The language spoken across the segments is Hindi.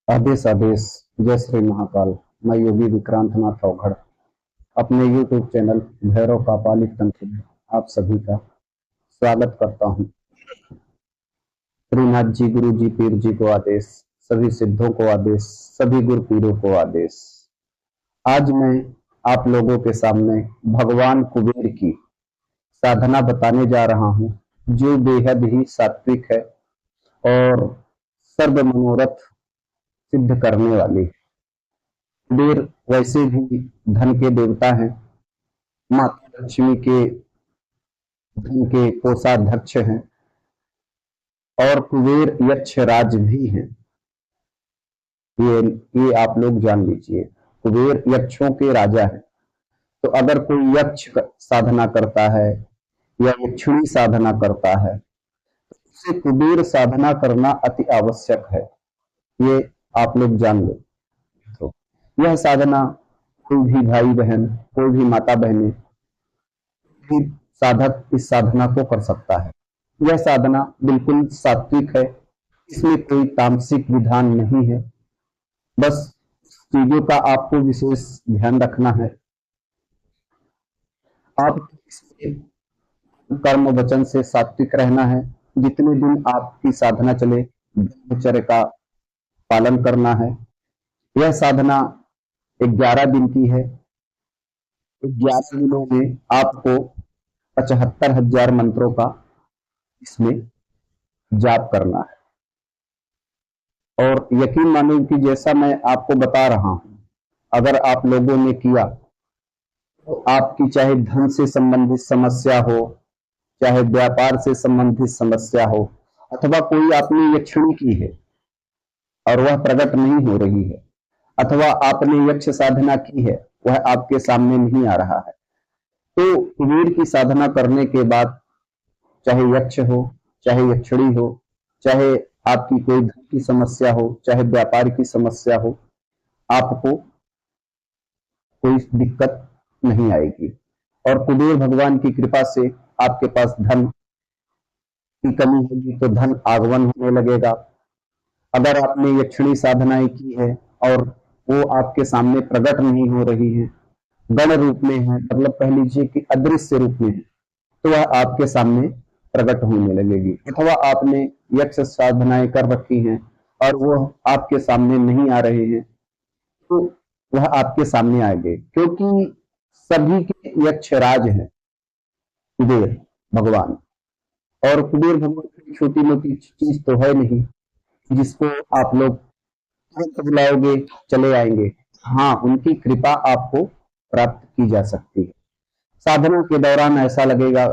आदेश आदेश। जय श्री महाकाल। मैं योगी विक्रांत नाथ अवघड़ अपने YouTube चैनल भैरव का पालित तंत्र में आप सभी का स्वागत करता हूँ। श्रीनाथ जी, गुरु जी, पीर जी को आदेश, सभी सिद्धों को आदेश, सभी गुरु पीरों को आदेश। आज मैं आप लोगों के सामने भगवान कुबेर की साधना बताने जा रहा हूँ, जो बेहद ही सात्विक है और सर्व मनोरथ सिद्ध करने वाली है। कुबेर वैसे भी धन के देवता हैं, माता लक्ष्मी के धन के कोषाध्यक्ष हैं और कुबेर यक्ष राज भी हैं। ये आप लोग जान लीजिए, कुबेर यक्षों के राजा है। तो अगर कोई यक्ष साधना करता है या यक्षिणी साधना करता है तो उसे कुबेर साधना करना अति आवश्यक है। ये आप लोग जान लो। तो यह साधना कोई भी भाई बहन, कोई भी माता बहनें, भी साधक इस साधना को कर सकता है। यह साधना बिल्कुल सात्विक है, इसमें कोई तामसिक विधान नहीं है। बस चीजों का आपको विशेष ध्यान रखना है। आप कर्म वचन से सात्विक रहना है। जितने दिन आपकी साधना चले ब्रह्मचर्य का पालन करना है। यह साधना 11 दिन की है। 11 दिनों में आपको 75,000 मंत्रों का इसमें जाप करना है। और यकीन मानो कि जैसा मैं आपको बता रहा हूं, अगर आप लोगों ने किया तो आपकी चाहे धन से संबंधित समस्या हो, चाहे व्यापार से संबंधित समस्या हो, अथवा कोई आपने यक्षिणी की है और वह प्रकट नहीं हो रही है, अथवा आपने यक्ष साधना की है, वह आपके सामने नहीं आ रहा है, तो कुबेर की साधना करने के बाद चाहे यक्ष हो, चाहे यक्षिणी हो, चाहे आपकी कोई धन की समस्या हो, चाहे व्यापार की समस्या हो, आपको कोई दिक्कत नहीं आएगी। और कुबेर भगवान की कृपा से आपके पास धन की कमी होगी तो धन आगमन होने लगेगा। अगर आपने यक्षिणी साधनाएं की है और वो आपके सामने प्रकट नहीं हो रही है, गण रूप में है, मतलब कह लीजिए कि अदृश्य रूप में है, तो वह आपके सामने प्रकट होने लगेगी। अथवा आपने यक्ष साधनाएं कर रखी हैं और वो आपके सामने नहीं आ रहे हैं, तो वह आपके सामने आएंगे, क्योंकि सभी के यक्ष राज हैं कुबेर भगवान। और कुबेर भगवान की छोटी मोटी चीज तो है नहीं जिसको आप लोग तुरंत बुलाओगे चले आएंगे। हाँ, उनकी कृपा आपको प्राप्त की जा सकती है। साधना के दौरान ऐसा लगेगा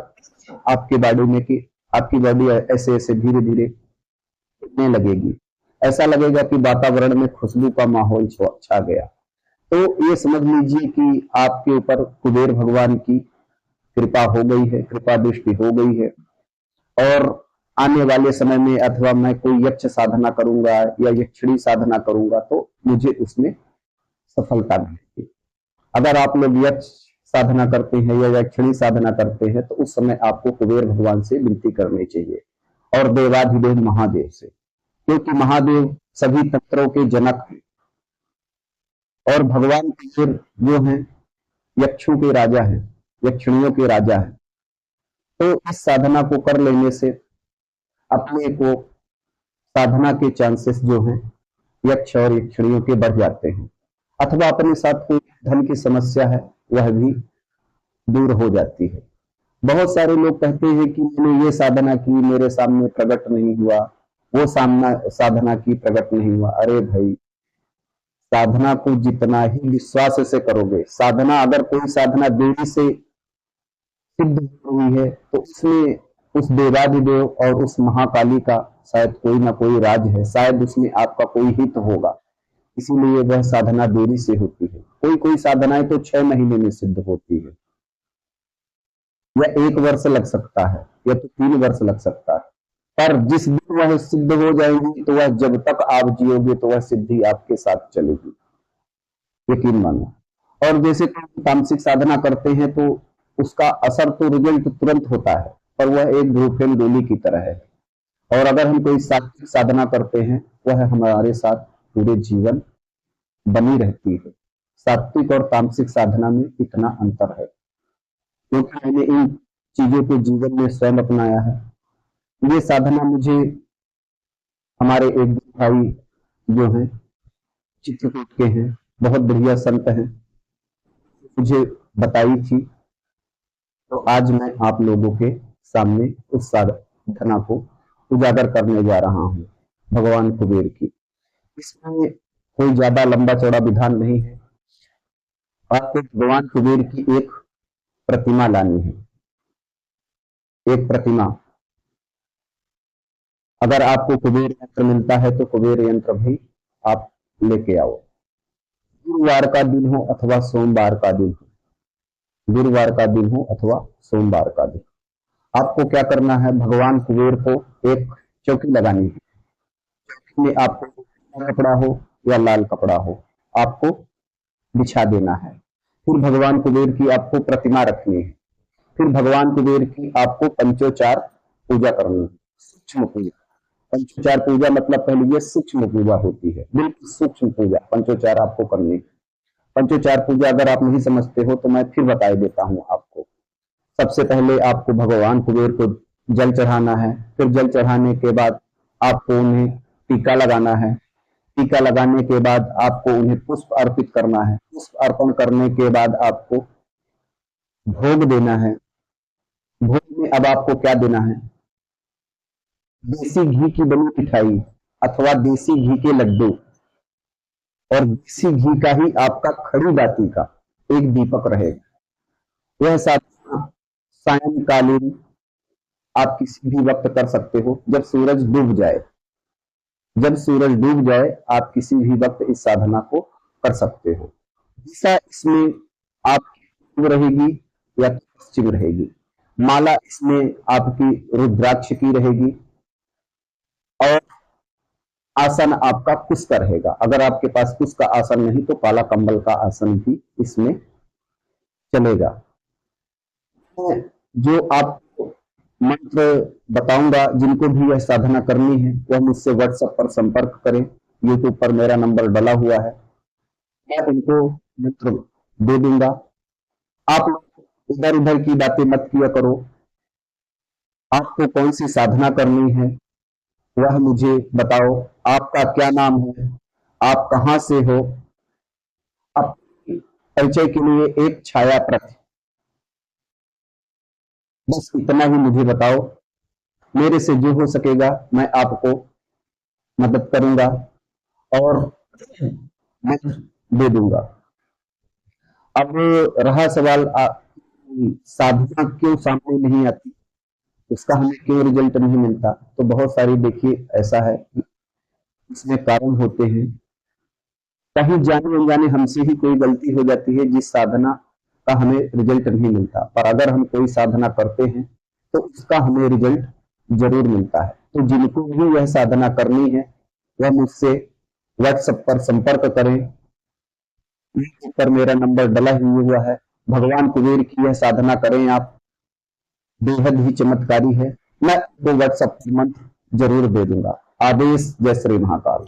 आपकी बॉडी में कि आपकी बॉडी ऐसे ऐसे धीरे धीरे हिलने लगेगी। ऐसा लगेगा कि वातावरण में खुशबू का माहौल छा गया। तो ये समझ लीजिए कि आपके ऊपर कुबेर भगवान की कृपा हो गई है, कृपा दृष्टि हो गई है। और आने वाले समय में अथवा मैं कोई यक्ष साधना करूंगा या यक्षिणी साधना करूंगा तो मुझे उसमें सफलता मिलेगी। अगर आप लोग यक्ष साधना करते हैं या यक्षिणी साधना करते हैं तो उस समय आपको कुबेर भगवान से विनती करनी चाहिए, और देवाधिदेव महादेव से, क्योंकि महादेव सभी तंत्रों के जनक हैं और भगवान कुबेर जो हैं यक्षों के राजा हैं, यक्षिणियों के राजा हैं। तो इस साधना को कर लेने से अपने को साधना के चांसेस जो हैं यक्ष और यक्षिणियों के बढ़ जाते हैं। अथवा अपने साथ कोई धन की समस्या है वह भी दूर हो जाती है। बहुत सारे लोग कहते हैं कि मैंने ये साधना की, मेरे सामने प्रकट नहीं हुआ, वो साधना की, प्रकट नहीं हुआ। अरे भाई, साधना को जितना ही विश्वास से करोगे, साधना अगर कोई साधना देरी से सिद्ध हुई है तो उसमें उस देवाधिदेव और उस महाकाली का शायद कोई ना कोई राज है, शायद उसमें आपका कोई हित होगा, इसीलिए वह साधना देरी से होती है। कोई कोई साधनाएं तो 6 महीने में सिद्ध होती है, या 1 वर्ष लग सकता है, या तो 3 वर्ष लग सकता है। पर जिस दिन वह सिद्ध हो जाएगी तो वह जब तक आप जियोगे तो वह सिद्धि आपके साथ चलेगी, यकीन मानो। और जैसे कोई तामसिक साधना करते हैं तो उसका असर तो रिजल्ट तुरंत होता है, पर वह एक धूप गोली की तरह है। और अगर हम कोई सात्विक साधना करते हैं वह हमारे साथ पूरे जीवन बनी रहती है। सात्विक और तामसिक साधना में इतना अंतर है, क्योंकि मैंने इन चीजों को जीवन में स्वयं अपनाया है। ये साधना मुझे हमारे एक भाई जो हैं चित्रकूट के हैं, बहुत बढ़िया संत हैं, मुझे बताई थी। तो आज मैं आप लोगों के सामने उस साधना को उजागर करने जा रहा हूं, भगवान कुबेर की। इसमें कोई ज्यादा लंबा चौड़ा विधान नहीं है। आपको भगवान कुबेर की एक प्रतिमा लानी है, एक प्रतिमा। अगर आपको कुबेर यंत्र मिलता है तो कुबेर यंत्र भी आप लेके आओ। गुरुवार का दिन हो अथवा सोमवार का दिन हो, गुरुवार का दिन हो अथवा सोमवार का दिन, आपको क्या करना है, भगवान कुबेर को एक चौकी लगानी है। चौकी में आपको कपड़ा हो या लाल कपड़ा हो, आपको बिछा देना है। फिर भगवान कुबेर की आपको प्रतिमा रखनी है। फिर भगवान कुबेर की आपको पंचोचार पूजा करनी है, सूक्ष्म पूजा। पंचोचार पूजा मतलब पहले ये सूक्ष्म पूजा होती है, बिल्कुल सूक्ष्म पूजा पंचोचार आपको करनी है। पंचोचार पूजा अगर आप नहीं समझते हो तो मैं फिर बता देता हूं आपको। सबसे पहले आपको भगवान कुबेर को जल चढ़ाना है। फिर जल चढ़ाने के बाद आपको उन्हें टीका लगाना है। टीका लगाने के बाद आपको उन्हें पुष्प अर्पित करना है। पुष्प अर्पण करने के बाद आपको भोग देना है। भोग में अब आपको क्या देना है, देसी घी की बनी मिठाई अथवा देसी घी के लड्डू, और देसी घी का ही आपका खड़ी बाती का एक दीपक रहेगा। यह साधना सायंकालीन आप किसी भी वक्त कर सकते हो, जब सूरज डूब जाए। जब सूरज डूब जाए आप किसी भी वक्त इस साधना को कर सकते हो। दिशा इसमें आपकी पूर्व रहेगी या पश्चिम रहेगी। माला इसमें आपकी रुद्राक्ष की रहेगी, और आसन आपका कुश का रहेगा। अगर आपके पास कुश का आसन नहीं तो काला कंबल का आसन भी इसमें चलेगा। जो आपको मंत्र बताऊंगा, जिनको भी यह साधना करनी है वह मुझसे व्हाट्सएप पर संपर्क करें। यूट्यूब पर मेरा नंबर डला हुआ है, मैं उनको मंत्र दे दूंगा। आप लोग इधर उधर की बातें मत किया करो। आपको कौन सी साधना करनी है वह मुझे बताओ। आपका क्या नाम है, आप कहां से हो, अपने परिचय के लिए एक छाया प्रति, बस इतना ही मुझे बताओ। मेरे से जो हो सकेगा मैं आपको मदद करूंगा और मैं दे दूंगा। अब रहा सवाल साधना क्यों सामने नहीं आती, इसका हमें क्यों रिजल्ट नहीं मिलता, तो बहुत सारी देखिए ऐसा है, इसमें कारण होते हैं। कहीं जाने अनजाने हमसे ही कोई गलती हो जाती है जिस साधना का हमें रिजल्ट नहीं मिलता, पर अगर हम कोई साधना करते हैं तो उसका हमें रिजल्ट जरूर मिलता है। तो जिनको भी यह साधना करनी है वह मुझसे व्हाट्सएप पर संपर्क करें। पर मेरा नंबर डला ही हुआ है। भगवान कुबेर की यह साधना करें आप, बेहद ही चमत्कारी है। मैं आपको व्हाट्सएप पर मंत्र जरूर दे दूंगा। आदेश। जय श्री महाकाल।